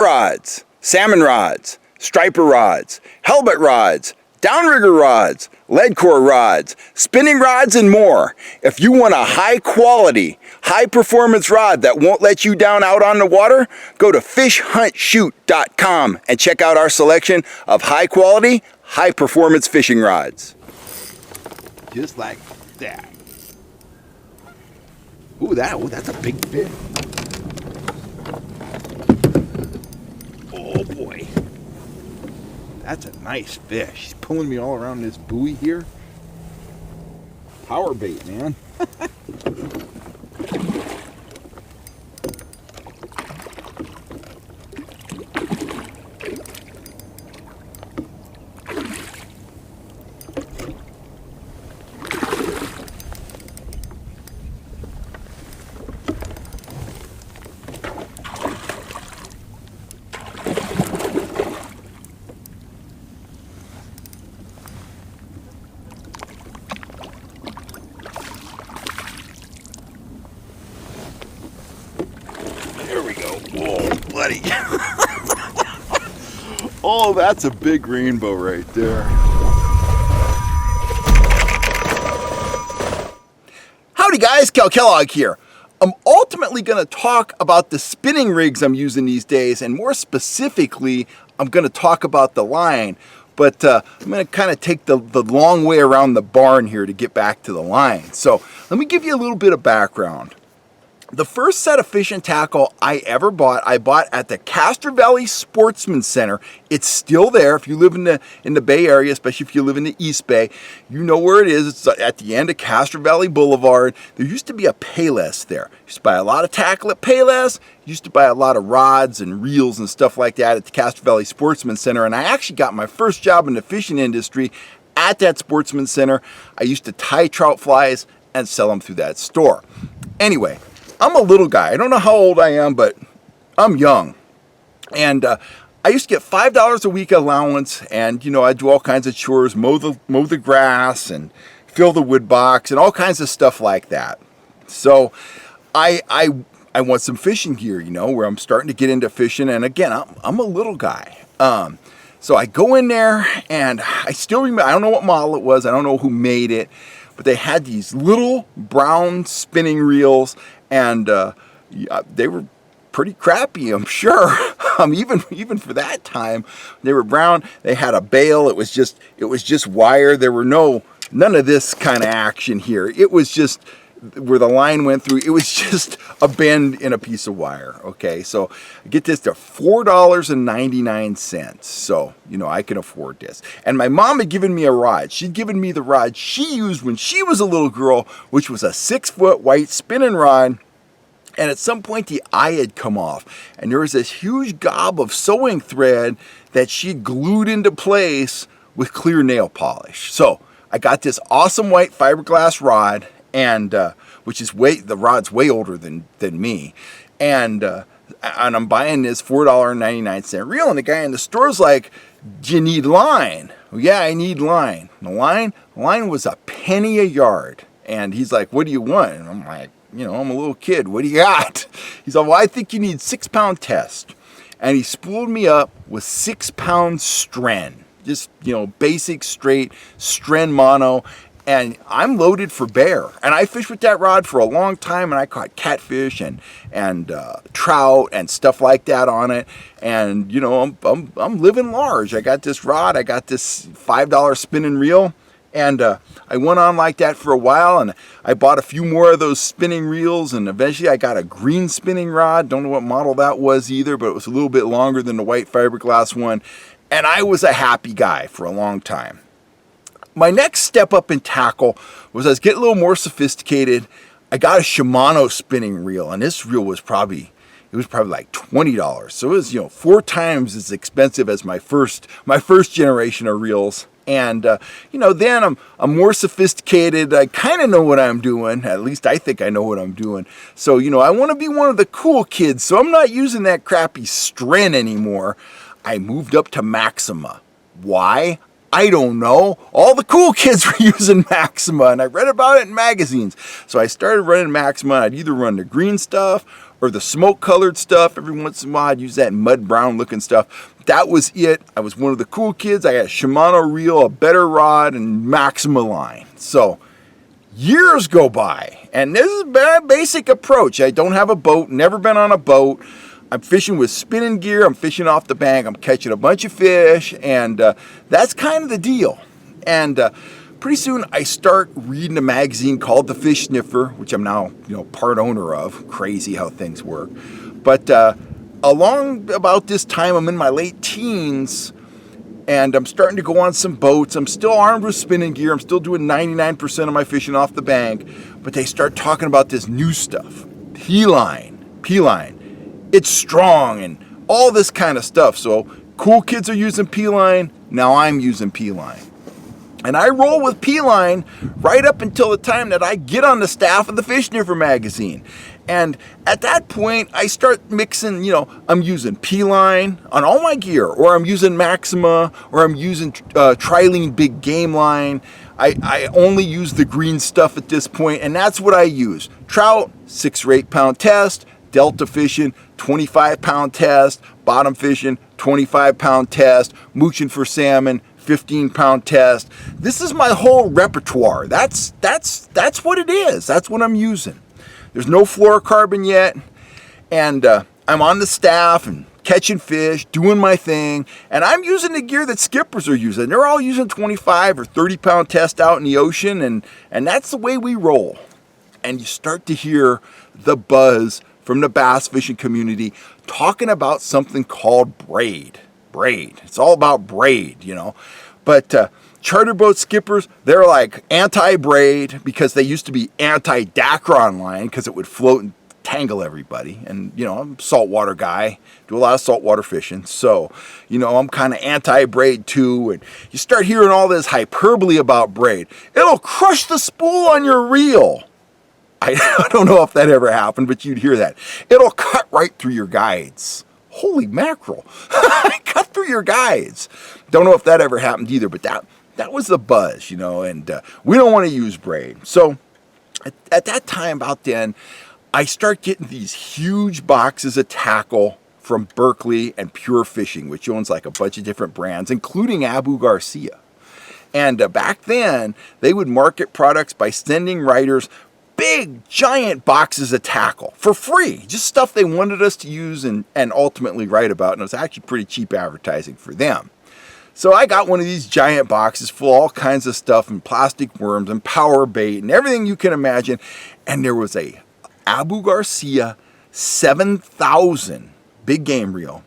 rods, salmon rods, striper rods, halibut rods, downrigger rods, lead core rods, spinning rods, and more. If you want a high quality, high performance rod that won't let you down out on the water, go to fishhuntshoot.com and check out our selection of high quality, high performance fishing rods. Just like that. Ooh, that's a big fish. Oh boy. That's a nice fish. He's pulling me all around this buoy here. Power bait, man. There we go. Whoa, buddy. Oh, that's a big rainbow right there. Howdy guys, Cal Kellogg here. I'm ultimately going to talk about the spinning rigs I'm using these days, and more specifically, I'm going to talk about the line. But I'm going to kind of take the long way around the barn here to get back to the line. So let me give you a little bit of background. The first set of fishing tackle I ever bought, I bought at the Castro Valley Sportsman Center. It's still there. If you live in the Bay Area, especially if you live in the East Bay, you know where it is. It's at the end of Castro Valley Boulevard. There used to be a Payless there. Used to buy a lot of tackle at Payless. Used to buy a lot of rods and reels and stuff like that at the Castro Valley Sportsman Center. And I actually got my first job in the fishing industry at that Sportsman Center. I used to tie trout flies and sell them through that store. Anyway, I'm a little guy. I don't know how old I am, but I'm young. And I used to get $5 a week allowance, and I do all kinds of chores, mow the grass and fill the wood box and all kinds of stuff like that. So I want some fishing gear, where I'm starting to get into fishing. And again, I'm a little guy. So I go in there, and I still remember, I don't know what model it was. I don't know who made it, but they had these little brown spinning reels. And they were pretty crappy, I'm sure. Even for that time, they were brown. They had a bail. It was just wire. There were none of this kind of action here. It was just where the line went through. It was just a bend in a piece of wire. Okay, so I get this to $4.99. So I can afford this. And my mom had given me a rod. She'd given me the rod she used when she was a little girl, which was a 6-foot white spinning rod. And at some point the eye had come off, and there was this huge gob of sewing thread that she glued into place with clear nail polish. So I got this awesome white fiberglass rod, and the rod's way older than me, and I'm buying this $4.99 reel, and the guy in the store's like, "Do you need line?" Well, yeah, I need line. The line was a penny a yard, and he's like, "What do you want?" And I'm like, I'm a little kid. What do you got? He's like, "Well, I think you need 6-pound test." And he spooled me up with 6-pound stren. Just, basic straight stren mono. And I'm loaded for bear. And I fished with that rod for a long time, and I caught catfish and trout and stuff like that on it. And, I'm living large. I got this rod. I got this $5 spinning reel. And I went on like that for a while, and I bought a few more of those spinning reels, and eventually I got a green spinning rod. Don't know what model that was either, but it was a little bit longer than the white fiberglass one. And I was a happy guy for a long time. My next step up in tackle was I was getting a little more sophisticated. I got a Shimano spinning reel, and this reel was probably like $20. So it was 4 times as expensive as my first generation of reels. And, then I'm more sophisticated. I kind of know what I'm doing. At least I think I know what I'm doing. So, I want to be one of the cool kids. So I'm not using that crappy stren anymore. I moved up to Maxima. Why? I don't know. All the cool kids were using Maxima, and I read about it in magazines. So I started running Maxima. I'd either run the green stuff or the smoke colored stuff. Every once in a while I'd use that mud brown looking stuff. That was it. I was one of the cool kids. I got a Shimano reel, a better rod, and Maxima line. So years go by, and this is a basic approach. I don't have a boat, never been on a boat. I'm fishing with spinning gear. I'm fishing off the bank. I'm catching a bunch of fish, and that's kind of the deal. And pretty soon I start reading a magazine called The Fish Sniffer, which I'm now, part owner of. Crazy how things work. But along about this time, I'm in my late teens, and I'm starting to go on some boats. I'm still armed with spinning gear. I'm still doing 99% of my fishing off the bank. But they start talking about this new stuff. P-line. It's strong and all this kind of stuff. So cool kids are using P-line. Now I'm using P-line. And I roll with P-line right up until the time that I get on the staff of the Fish Sniffer magazine. And at that point, I start mixing, I'm using P-line on all my gear, or I'm using Maxima, or I'm using Trilene big game line. I only use the green stuff at this point, and that's what I use. Trout, 6 or 8 pound test. Delta fishing, 25-pound test. Bottom fishing, 25-pound test. Mooching for salmon, 15-pound test. This is my whole repertoire. That's what it is. That's what I'm using. There's no fluorocarbon yet, and I'm on the staff and catching fish, doing my thing, and I'm using the gear that skippers are using. They're all using 25 or 30-pound test out in the ocean, and that's the way we roll. And you start to hear the buzz from the bass fishing community talking about something called braid. It's all about braid, But charter boat skippers, they're like anti-braid because they used to be anti-Dacron line because it would float and tangle everybody. And, I'm a saltwater guy, do a lot of saltwater fishing. So, I'm kind of anti-braid too. And you start hearing all this hyperbole about braid. It'll crush the spool on your reel. I don't know if that ever happened, but you'd hear that. It'll cut right through your guides. Holy mackerel. Cut through your guides. Don't know if that ever happened either, but that was the buzz, and we don't want to use braid. So at that time, about then, I start getting these huge boxes of tackle from Berkeley and Pure Fishing, which owns like a bunch of different brands, including Abu Garcia. And back then, they would market products by sending writers big, giant boxes of tackle for free. Just stuff they wanted us to use and ultimately write about. And it was actually pretty cheap advertising for them. So I got one of these giant boxes full of all kinds of stuff and plastic worms and power bait and everything you can imagine. And there was a Abu Garcia 7,000 big game reel,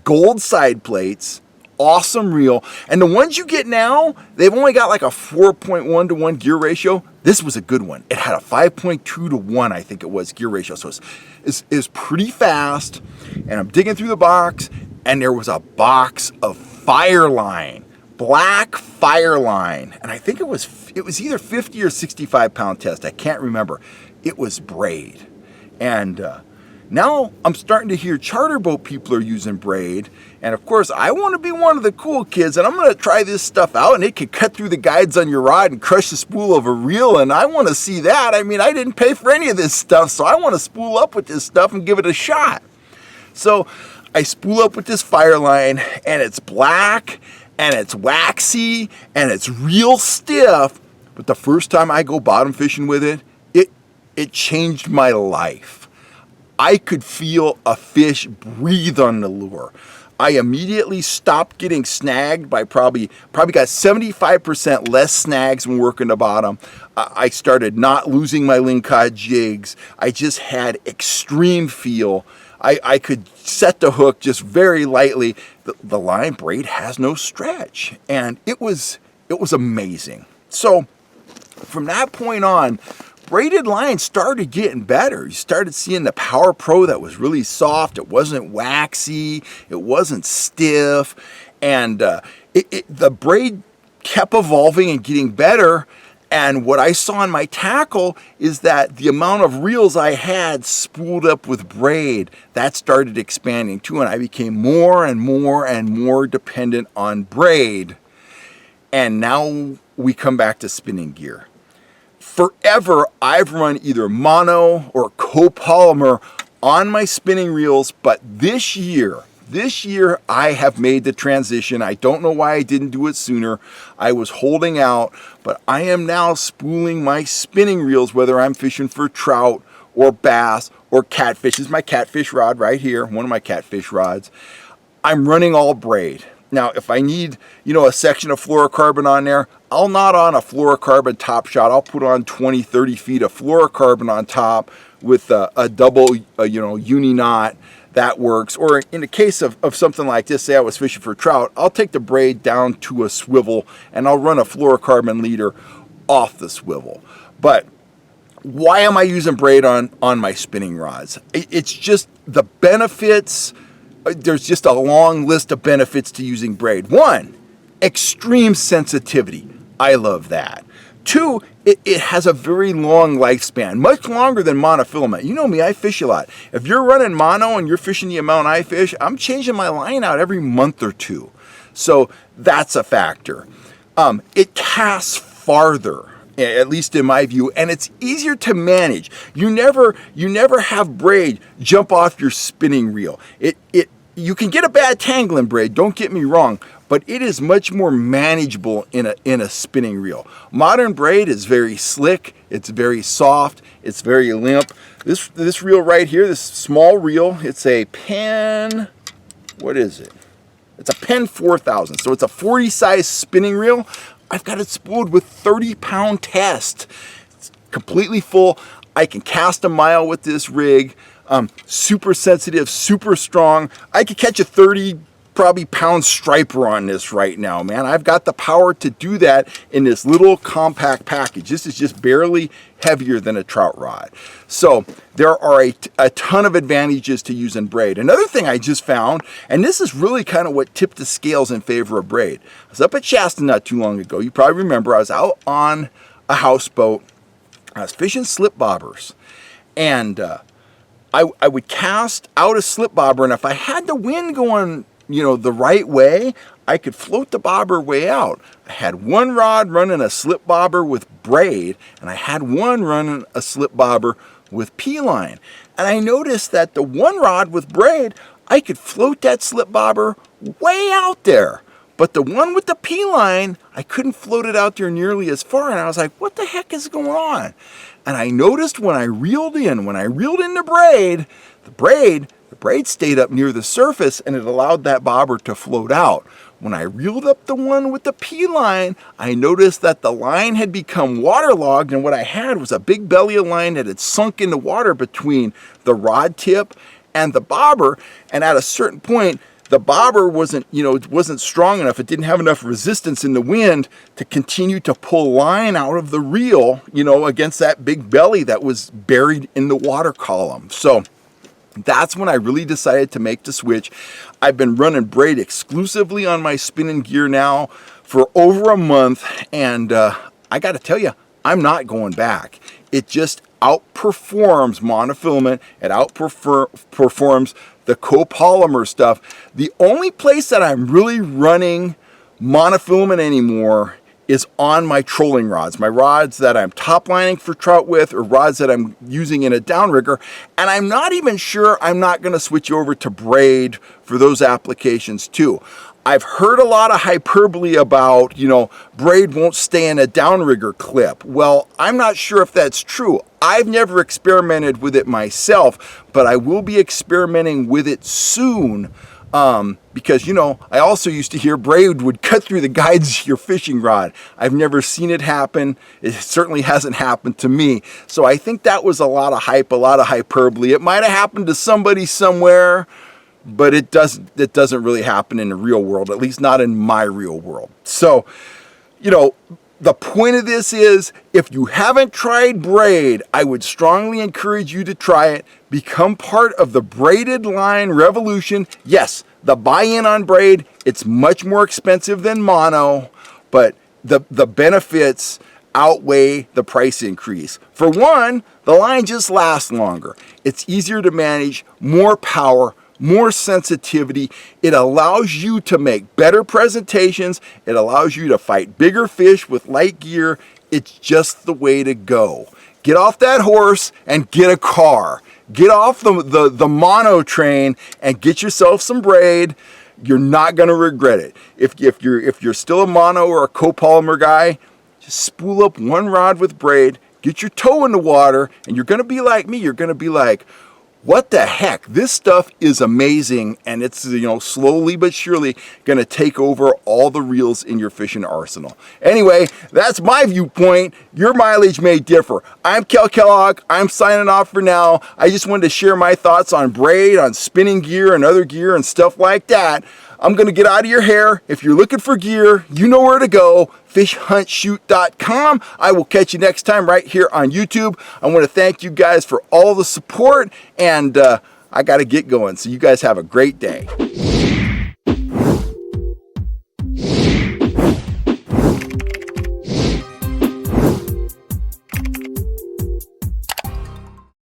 gold side plates, awesome reel. And the ones you get now, they've only got like a 4.1 to 1 gear ratio. This was a good one. It had a 5.2 to 1, I think it was, gear ratio. So it's pretty fast. And I'm digging through the box, and there was a box of Fireline, black Fireline. And I think it was either 50 or 65 pound test. I can't remember. It was braid. And now I'm starting to hear charter boat people are using braid. And of course, I want to be one of the cool kids, and I'm going to try this stuff out, and it can cut through the guides on your rod and crush the spool of a reel, and I want to see that. I mean, I didn't pay for any of this stuff, so I want to spool up with this stuff and give it a shot. So I spool up with this Fireline, and it's black, and it's waxy, and it's real stiff. But the first time I go bottom fishing with it, it changed my life. I could feel a fish breathe on the lure. I immediately stopped getting snagged by probably got 75% less snags when working the bottom. I started not losing my lingcod jigs. I just had extreme feel. I could set the hook just very lightly. The line braid has no stretch, and it was amazing. So from that point on, braided lines started getting better. You started seeing the Power Pro that was really soft. It wasn't waxy. It wasn't stiff. And the braid kept evolving and getting better. And what I saw in my tackle is that the amount of reels I had spooled up with braid, that started expanding too. And I became more and more and more dependent on braid. And now we come back to spinning gear. Forever, I've run either mono or copolymer on my spinning reels, but this year I have made the transition. I don't know why I didn't do it sooner. I was holding out, but I am now spooling my spinning reels, whether I'm fishing for trout or bass or catfish. This is my catfish rod right here, one of my catfish rods. I'm running all braid. Now, if I need, a section of fluorocarbon on there, I'll knot on a fluorocarbon top shot. I'll put on 20, 30 feet of fluorocarbon on top with a double, uni knot. That works. Or in the case of something like this, say I was fishing for trout, I'll take the braid down to a swivel and I'll run a fluorocarbon leader off the swivel. But why am I using braid on my spinning rods? It's just the benefits. There's just a long list of benefits to using braid. One, extreme sensitivity. I love that. Two, it has a very long lifespan, much longer than monofilament. You know me, I fish a lot. If you're running mono and you're fishing the amount I fish, I'm changing my line out every month or two. So that's a factor. It casts farther, at least in my view, and it's easier to manage. You never have braid jump off your spinning reel. You can get a bad tangle in braid, don't get me wrong, but it is much more manageable in a spinning reel. Modern braid is very slick, it's very soft, it's very limp. This reel right here, this small reel, it's a Penn, what is it? It's a Penn 4000, so it's a 40 size spinning reel. I've got it spooled with 30-pound test. It's completely full. I can cast a mile with this rig. Super sensitive, super strong. I could catch a 30 probably pound striper on this right now, man. I've got the power to do that in this little compact package. This is just barely heavier than a trout rod. So there are a ton of advantages to using braid. Another thing I just found, and this is really kind of what tipped the scales in favor of braid. I was up at Shasta not too long ago. You probably remember I was out on a houseboat. I was fishing slip bobbers, and I would cast out a slip bobber, and if I had the wind going, the right way, I could float the bobber way out. I had one rod running a slip bobber with braid, and I had one running a slip bobber with P-line. And I noticed that the one rod with braid, I could float that slip bobber way out there. But the one with the P-line, I couldn't float it out there nearly as far. And I was like, what the heck is going on? And I noticed when I reeled in the braid stayed up near the surface and it allowed that bobber to float out. When I reeled up the one with the P-line, I noticed that the line had become waterlogged, and what I had was a big belly of line that had sunk in the water between the rod tip and the bobber. And at a certain point, the bobber wasn't strong enough. It didn't have enough resistance in the wind to continue to pull line out of the reel, against that big belly that was buried in the water column. So that's when I really decided to make the switch. I've been running braid exclusively on my spinning gear now for over a month, and I got to tell you, I'm not going back. It just outperforms monofilament. It outperforms the copolymer stuff. The only place that I'm really running monofilament anymore is on my trolling rods, my rods that I'm top lining for trout with, or rods that I'm using in a downrigger. And I'm not even sure I'm not going to switch over to braid for those applications too. I've heard a lot of hyperbole about, braid won't stay in a downrigger clip. Well, I'm not sure if that's true. I've never experimented with it myself, but I will be experimenting with it soon. Because, I also used to hear braid would cut through the guides of your fishing rod. I've never seen it happen. It certainly hasn't happened to me. So I think that was a lot of hype, a lot of hyperbole. It might have happened to somebody somewhere, but it doesn't really happen in the real world, at least not in my real world. So, the point of this is, if you haven't tried braid, I would strongly encourage you to try it. Become part of the braided line revolution. Yes, the buy-in on braid, it's much more expensive than mono, but the benefits outweigh the price increase. For one, the line just lasts longer. It's easier to manage, more power, more sensitivity. It allows you to make better presentations. It allows you to fight bigger fish with light gear. It's just the way to go. Get off that horse and get a car. Get off the mono train and get yourself some braid. You're not going to regret it. If you're still a mono or a copolymer guy, just spool up one rod with braid, get your toe in the water, and you're going to be like me. You're going to be like, what the heck? This stuff is amazing, and it's, you know, slowly but surely going to take over all the reels in your fishing arsenal. Anyway, that's my viewpoint. Your mileage may differ. I'm Kel Kellogg. I'm signing off for now. I just wanted to share my thoughts on braid, on spinning gear and other gear and stuff like that. I'm going to get out of your hair. If you're looking for gear, you know where to go. fishhuntshoot.com. I will catch you next time right here on YouTube. I want to thank you guys for all the support, and I got to get going. So you guys have a great day.